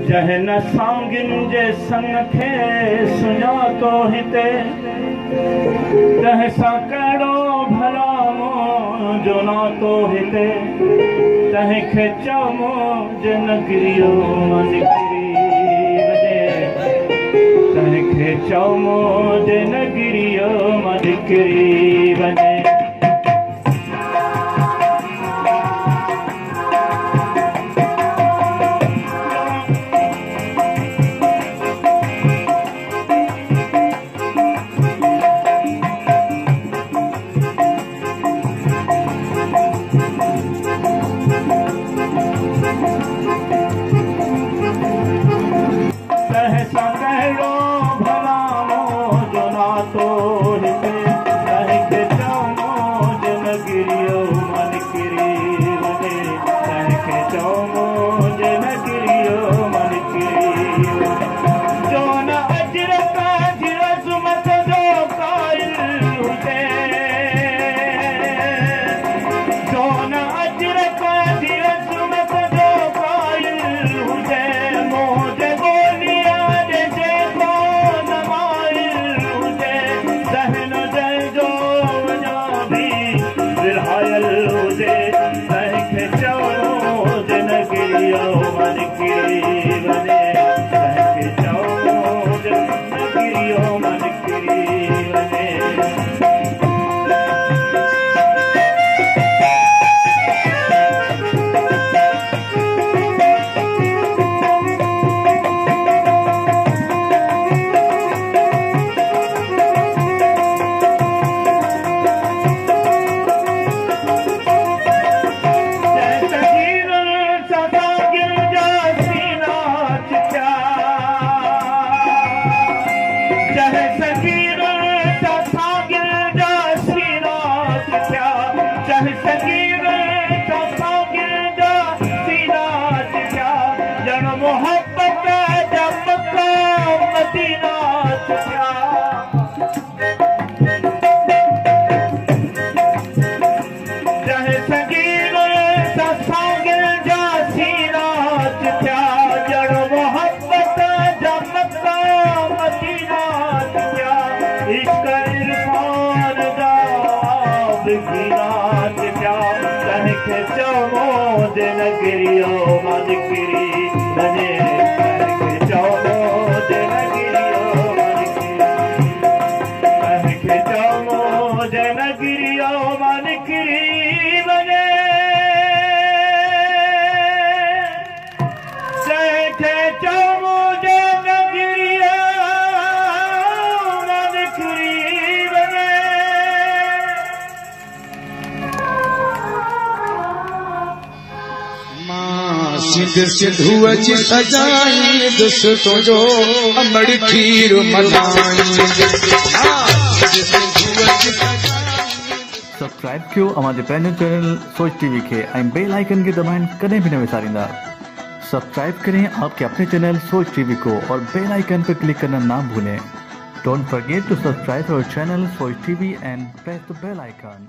जहन सांगिन जे संग खे सुञा तो हिते तह सां कहिड़ो भला मुंहिंजो नातो हिते तह खे चओ जे नगरियो मां निकिरी वञे तह खे चओ जे नगरियो मां निकिरी वञे। सिंधु अची सजाई दुसतो जो अमड़ खीर मलाई। सब्सक्राइब कयो हमारे पंहिंजो चैनल सोच टीवी के बेल आइकन के दबाएं कदें भी न विसारींदा। सब्सक्राइब करें आपके अपने चैनल सोच टीवी को और बेल आइकन पर क्लिक करना ना भूलें। Don't forget to subscribe our channel Soch TV and press the bell icon.